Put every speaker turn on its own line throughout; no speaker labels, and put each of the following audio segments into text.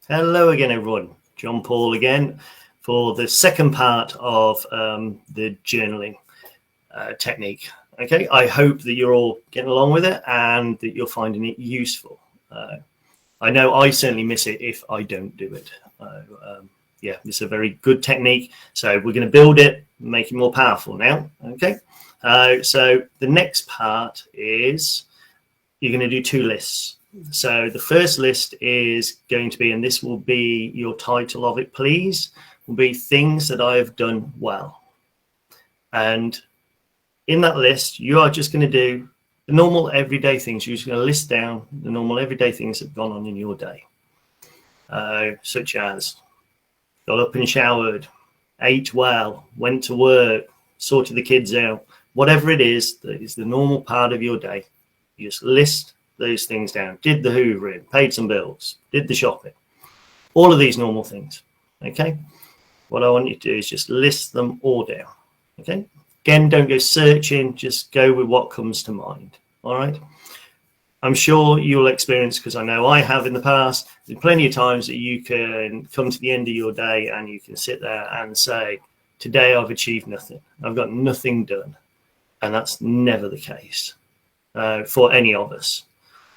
Hello again, everyone. John Paul again for the second part of the journaling technique. Okay, I hope that you're all getting along with it and that you're finding it useful. I know I certainly miss it if I don't do it. Yeah, it's a very good technique. So we're going to build it, make it more powerful now. Okay, so the next part is you're going to do two lists. So the first list is going to be, and this will be your title of it, please, will be things that I have done well. And in that list, you are just going to do the normal everyday things. You're just going to list down the normal everyday things that have gone on in your day, such as got up and showered, ate well, went to work, sorted the kids out, whatever it is that is the normal part of your day. You just list those things down. Did the hoovering, paid some bills, did the shopping, all of these normal things. Okay, what I want you to do is just list them all down. Okay, again, don't go searching, just go with what comes to mind. All right, I'm sure you'll experience, because I know I have in the past, there's plenty of times that you can come to the end of your day and you can sit there and say, today I've achieved nothing, I've got nothing done. And that's never the case for any of us.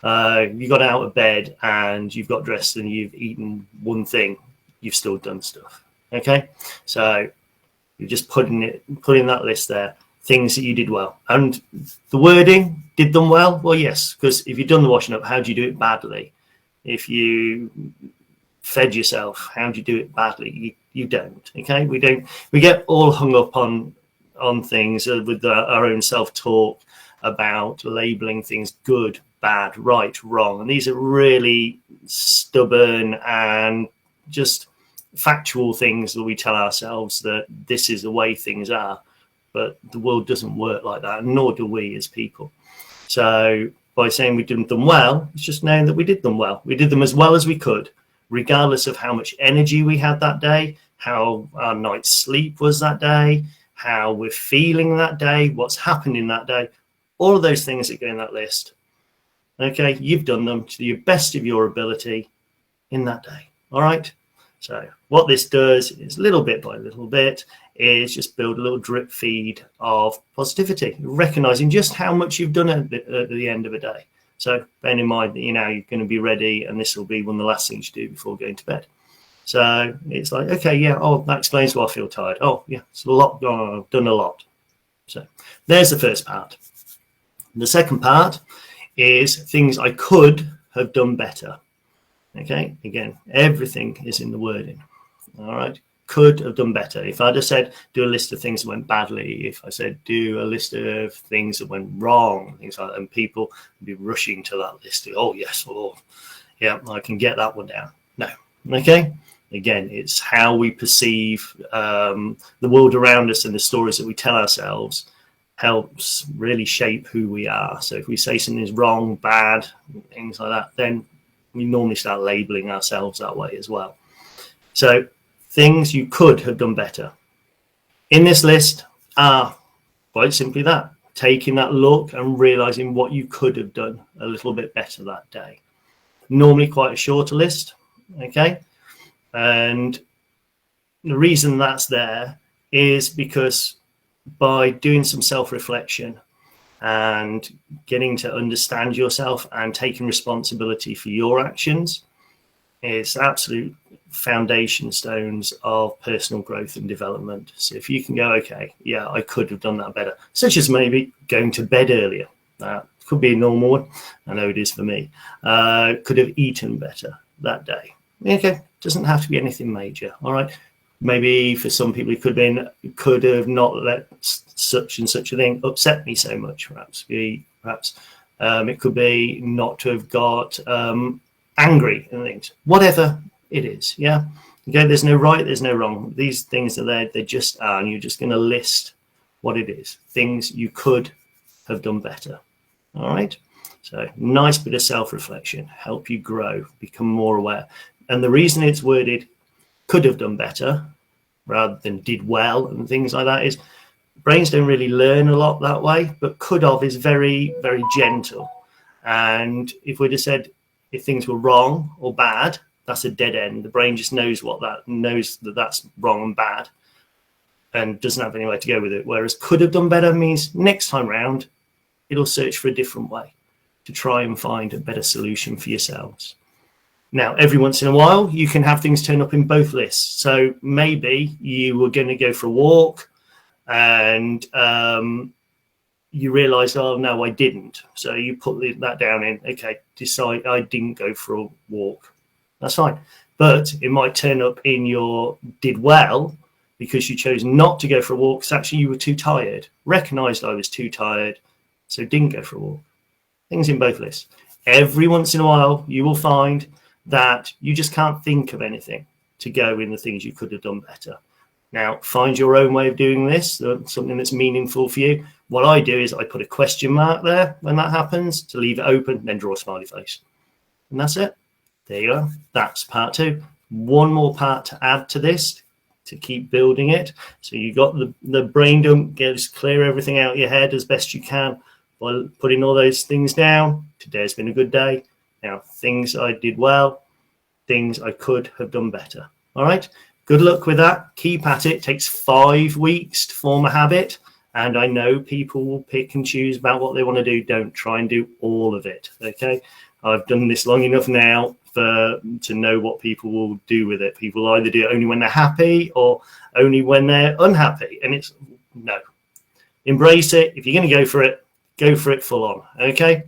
You got out of bed and you've got dressed and you've eaten one thing, you've still done stuff. Okay, so you're just putting that list there, things that you did well. And the wording, did them well? Well, yes, because if you've done the washing up, how do you do it badly? If you fed yourself, how do you do it badly? You don't. Okay, we get all hung up on things with our own self-talk about labeling things good, bad, right, wrong, and these are really stubborn and just factual things that we tell ourselves that this is the way things are, but the world doesn't work like that, nor do we as people. So by saying we did them well, it's just knowing that we did them well. We did them as well as we could, regardless of how much energy we had that day, how our night's sleep was that day, how we're feeling that day, what's happening that day, all of those things that go in that list. Okay, you've done them to the best of your ability in that day. All right. So what this does is little bit by little bit is just build a little drip feed of positivity, recognizing just how much you've done at the end of a day. So bearing in mind that, you're going to be ready and this will be one of the last things you do before going to bed. So it's like, okay, yeah, oh, that explains why I feel tired. Oh, yeah, it's a lot going on. I've done a lot. So there's the first part. The second part is things I could have done better. Okay, again, everything is in the wording. All right, could have done better. If I'd have said do a list of things that went badly, if I said do a list of things that went wrong, things like that, and people would be rushing to that list. Oh yes, oh yeah, I can get that one down. No, okay. Again, it's how we perceive the world around us and the stories that we tell ourselves helps really shape who we are. So if we say something is wrong, bad, things like that, then we normally start labeling ourselves that way as well. So things you could have done better in this list are quite simply that, taking that look and realizing what you could have done a little bit better that day. Normally quite a shorter list. Okay. And the reason that's there is because by doing some self-reflection and getting to understand yourself and taking responsibility for your actions is absolute foundation stones of personal growth and development. So if you can go, okay, yeah, I could have done that better, such as maybe going to bed earlier. That could be a normal one. I know it is for me. Could have eaten better that day. Okay, doesn't have to be anything major. All right. Maybe for some people it could have not let such and such a thing upset me so much. Perhaps it could be not to have got angry and things. Whatever it is, yeah. Okay, there's no right, there's no wrong. These things are there; they just are, and you're just going to list what it is. Things you could have done better. All right. So nice bit of self-reflection, help you grow, become more aware. And the reason it's worded could have done better rather than did well and things like that is brains don't really learn a lot that way, but could have is very, very gentle. And if we'd have said if things were wrong or bad, That's a dead end. The brain just knows that that's wrong and bad, and doesn't have anywhere to go with it. Whereas could have done better means next time round, it'll search for a different way to try and find a better solution for yourselves. Now, every once in a while, you can have things turn up in both lists. So maybe you were going to go for a walk and you realize, oh, no, I didn't. So you put that down in, okay, decide I didn't go for a walk. That's fine. But it might turn up in your did well because you chose not to go for a walk because actually you were too tired. Recognized I was too tired, so didn't go for a walk. Things in both lists. Every once in a while, you will find that you just can't think of anything to go in the things you could have done better. Now, find your own way of doing this, something that's meaningful for you. What I do is I put a question mark there when that happens to leave it open, then draw a smiley face. And that's it. There you are. That's part 2. One more part to add to this to keep building it. So you got the brain dump, just clear everything out of your head as best you can by putting all those things down. Today's been a good day. Now, things I did well, things I could have done better. All right. Good luck with that. Keep at it. It takes 5 weeks to form a habit. And I know people will pick and choose about what they want to do. Don't try and do all of it. Okay. I've done this long enough now to know what people will do with it. People either do it only when they're happy or only when they're unhappy. And it's no. Embrace it. If you're going to go for it full on. Okay.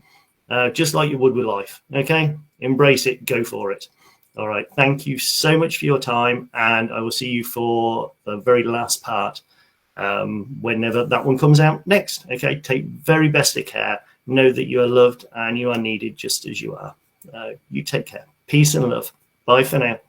Just like you would with life. Okay. Embrace it. Go for it. All right. Thank you so much for your time. And I will see you for the very last part whenever that one comes out next. Okay. Take very best of care. Know that you are loved and you are needed just as you are. You take care. Peace and love. Bye for now.